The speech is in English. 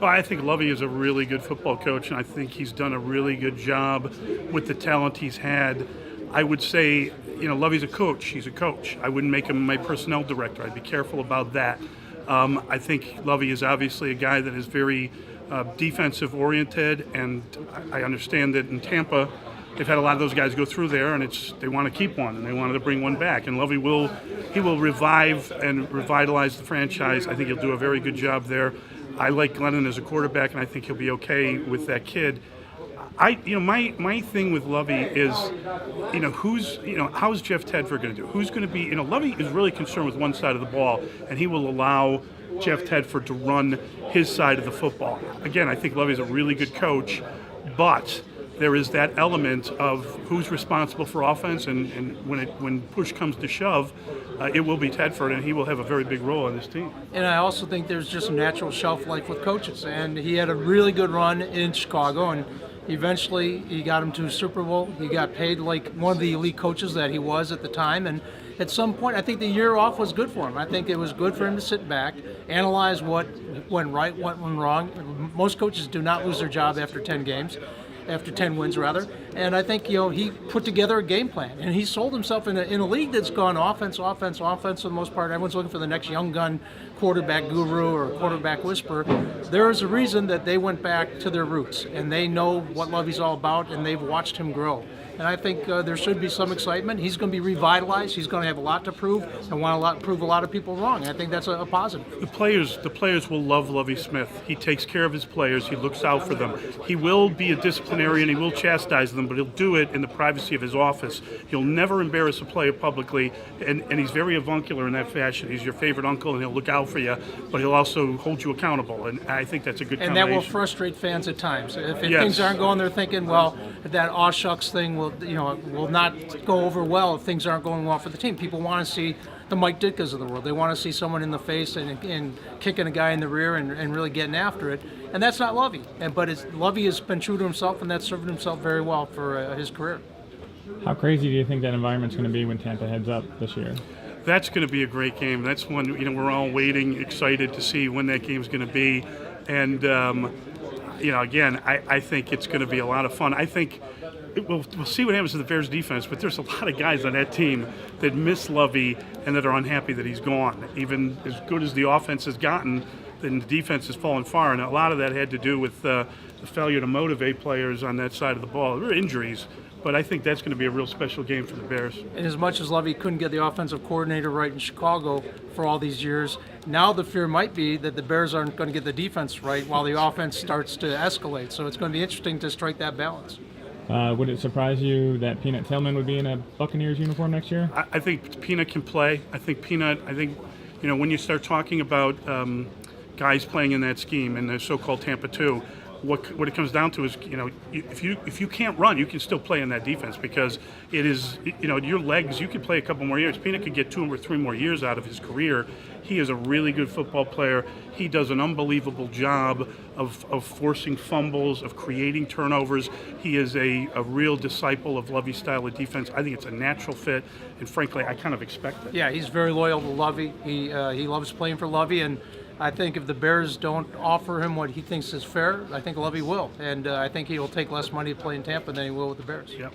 Well, I think Lovie is a really good football coach, and I think he's done a really good job with the talent he's had. I would say, Lovie's a coach. He's a coach. I wouldn't make him my personnel director. I'd be careful about that. I think Lovie is obviously a guy that is very defensive oriented, and I understand that in Tampa, they've had a lot of those guys go through there, and they want to keep one, and they wanted to bring one back. And Lovie will revive and revitalize the franchise. I think he'll do a very good job there. I like Glennon as a quarterback, and I think he'll be okay with that kid. My thing with Lovie is, how's Jeff Tedford going to do? Who's going to be? Lovie is really concerned with one side of the ball, and he will allow Jeff Tedford to run his side of the football. Again, I think Lovie's a really good coach, but there is that element of who's responsible for offense, and when push comes to shove, it will be Tedford, and he will have a very big role on this team. And I also think there's just a natural shelf life with coaches, and he had a really good run in Chicago, and eventually he got him to a Super Bowl. He got paid like one of the elite coaches that he was at the time, and at some point I think the year off was good for him. I think it was good for him to sit back, analyze what went right, what went wrong. Most coaches do not lose their job after 10 wins rather. And I think he put together a game plan, and he sold himself in a league that's gone offense for the most part. Everyone's looking for the next young gun quarterback guru or quarterback whisperer. There is a reason that they went back to their roots, and they know what Lovie's all about, and they've watched him grow. And I think there should be some excitement. He's going to be revitalized. He's going to have a lot to prove, and want to prove a lot of people wrong. I think that's a positive. The players will love Lovie Smith. He takes care of his players. He looks out for them. He will be a disciplinarian. He will chastise them, but he'll do it in the privacy of his office. He'll never embarrass a player publicly, and he's very avuncular in that fashion. He's your favorite uncle, and he'll look out for you, but he'll also hold you accountable. And I think that's a good combination. And that will frustrate fans at times. If things aren't going, they're thinking, well, that aw shucks thing will not go over well if things aren't going well for the team. People want to see the Mike Ditkas of the world. They want to see someone in the face and kicking a guy in the rear and really getting after it. And that's not Lovie. But Lovie has been true to himself, and that's served himself very well for his career. How crazy do you think that environment's going to be when Tampa heads up this year? That's going to be a great game. That's one we're all waiting, excited to see when that game's going to be. And again, I think it's going to be a lot of fun. I think we'll see what happens to the Bears defense, but there's a lot of guys on that team that miss Lovie and that are unhappy that he's gone. Even as good as the offense has gotten, then the defense has fallen far, and a lot of that had to do with the failure to motivate players on that side of the ball. There were injuries, but I think that's going to be a real special game for the Bears. And as much as Lovie couldn't get the offensive coordinator right in Chicago for all these years, now the fear might be that the Bears aren't going to get the defense right while the offense starts to escalate. So it's going to be interesting to strike that balance. Would it surprise you that Peanut Tillman would be in a Buccaneers uniform next year? I think Peanut can play. I think when you start talking about guys playing in that scheme and the so-called Tampa 2, what it comes down to is, if you can't run, you can still play in that defense, because it is, your legs, you could play a couple more years. Peanut could get 2 or 3 more years out of his career. He is a really good football player. He does an unbelievable job of forcing fumbles, of creating turnovers. He is a real disciple of Lovie's style of defense. I think it's a natural fit, and frankly, I kind of expect it. Yeah, he's very loyal to Lovie. He loves playing for Lovie, and I think if the Bears don't offer him what he thinks is fair, I think Lovie will. And I think he will take less money to play in Tampa than he will with the Bears. Yep.